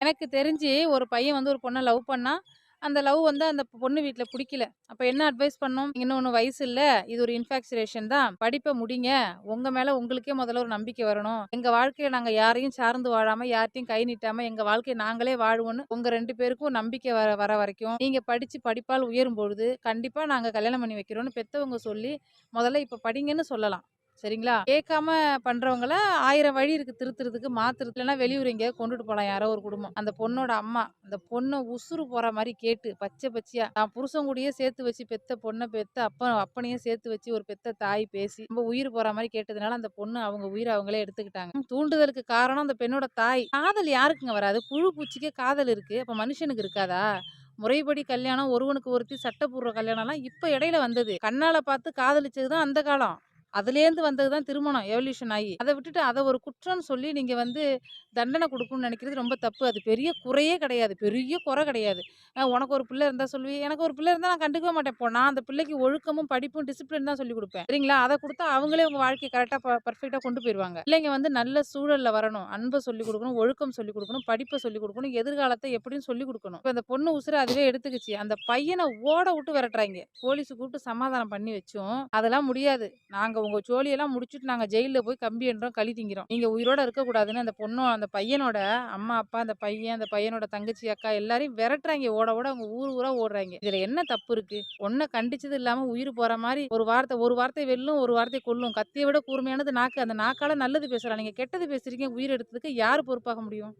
எனக்கு தெரிஞ்சு ஒரு பையன் வந்து ஒரு பொண்ண லவ் பண்ணான். அந்த லவ் வந்து அந்த பொண்ணு வீட்ல புடிக்கல. அப்ப என்ன அட்வைஸ் பண்ணோம்? "இன்னும் ஒண்ணும் வயசு இல்ல. இது ஒரு இன்ஃபாக்சுரேஷன் தான். படிப்ப முடிங்க. உங்க மேல உங்களுக்கே முதல்ல ஒரு நம்பிக்கை வரணும். எங்க வாழ்க்கையில நாங்க யாரையும் சார்ந்து வாழாம, யார்ட்டயும் கை நீட்டாம, எங்க வாழ்க்கைய நாங்களே வாழ்வோம்ன்னு உங்க 2 பேருக்கும் நம்பிக்கை வர வர வரைக்கும், நீங்க படிச்சு படிப்பால் உயரும் பொழுது, கண்டிப்பா நாங்க கல்யாணம் பண்ணி வைக்கிறோம்ன்னு" பெத்தவங்க சொல்லி, முதல்ல இப்ப படிங்கன்னு சொல்லலாம். சரிங்களா? கேட்காம பண்றவங்கள 1000 வழி இருக்கு திருத்துறதுக்கு, மாத்துறதுக்கு. இல்லன்னா வெளியூர் எங்கேயாவது கொண்டுட்டு போலாம் யாரோ ஒரு குடும்பம். அந்த பொண்ணோட அம்மா, அந்த பொண்ண உசுரு போற மாரி கேட்டு, பச்சை பச்சையா தான் புருஷன் கூடயே சேர்த்து வச்சு பெத்த பொண்ண பெத்த அப்பனையும் சேர்த்து வச்சு ஒரு பெத்த தாய் பேசி, ரொம்ப உயிர் போற மாரி கேட்டதுனால, அந்த பொண்ணு அவங்க உயிர அவங்களே எடுத்துக்கிட்டாங்க. தூண்டுதலுக்கு காரணம் அந்த பெண்ணோட தாய். காதல் யாருக்குங்க வராது? புழு பூச்சிக்கே காதல் இருக்கு. அப்ப மனுஷனுக்கு இருக்காதா? முறைப்படி கல்யாணம், ஒருவனுக்கு ஒருத்தி சட்டப்பூர்வ கல்யாணம்லாம் இப்ப இடையில வந்தது. கண்ணால பார்த்து காதலிச்சது தான் அந்த காலம். அதுலேருந்து வந்தது தான் திருமணம் எவல்யூஷன் ஆயி. அத விட்டுட்டு அத ஒரு குற்றம்னு சொல்லி நீங்க வந்து தண்டனை குடுக்கணும்னு நெனைக்கிறது ரொம்ப தப்பு. அது பெரிய குறையே கிடையாது. பெரிய குறை கிடையாது. உனக்கு ஒரு பிள்ளை இருந்தா சொல்லுவியே, எனக்கு ஒரு பிள்ளை இருந்தா நான் கண்டுக்கவே மாட்டேன். நான் அந்த பிள்ளைக்கு ஒழுக்கமும், படிப்பும், டிசிப்ளின் தான் சொல்லிக் குடுப்பேன். சரிங்களா? அத குடுத்தா அவங்களே உங்க வாழ்க்கைய கரெக்ட்டா பெர்ஃபெக்ட்டா கொண்டு போயிருவாங்க. பிள்ளைங்க வந்து நல்ல சூழல்ல வரணும். அன்ப சொல்லிக் குடுக்கணும், ஒழுக்கம் சொல்லிக் குடுக்கணும், படிப்ப சொல்லிக் குடுக்கணும், எதிர்காலத்த எப்படின்னு சொல்லிக் குடுக்கணும். இப்ப அந்த பொண்ணு உசுர அதுவே எடுத்துக்கிச்சு. அந்த பையன ஓட வுட்டு விரட்டுறாய்ங்க. போலீஸ கூப்பிட்டு சமாதானம் பண்ணி வச்சும், அதெல்லாம் முடியாது. நாங்க உங்க ஜோலியெல்லாம் முடிச்சுட்டு நாங்க ஜெயில்ல போய் கம்பி எண்றோம், களி திங்கிறோம். நீங்க உயிரோட இருக்கக்கூடாதுன்னு அந்த பொண்ணும், அந்த பையனோட அம்மா, அப்பா, அந்த பையன், அந்த பையனோட தங்கச்சி, அக்கா எல்லாரையும் விரட்டுறாய்ங்க. ஓட ஓட அவங்க ஊர் ஊரா ஓடுறாய்ங்க. இதுல என்ன தப்பு இருக்கு? பொண்ண கண்டிச்சது இல்லாம உயிர் போற மாரி ஒரு வார்த்தை வெல்லும், ஒரு வார்த்தை கொல்லும். கத்திய விட கூர்மையானது நாக்கு. அந்த நாக்கால நல்லது பேசலாம். நீங்க கெட்டது பேசுறீங்க, உயிர் எடுத்ததுக்கு யாரு பொறுப்பாக முடியும்?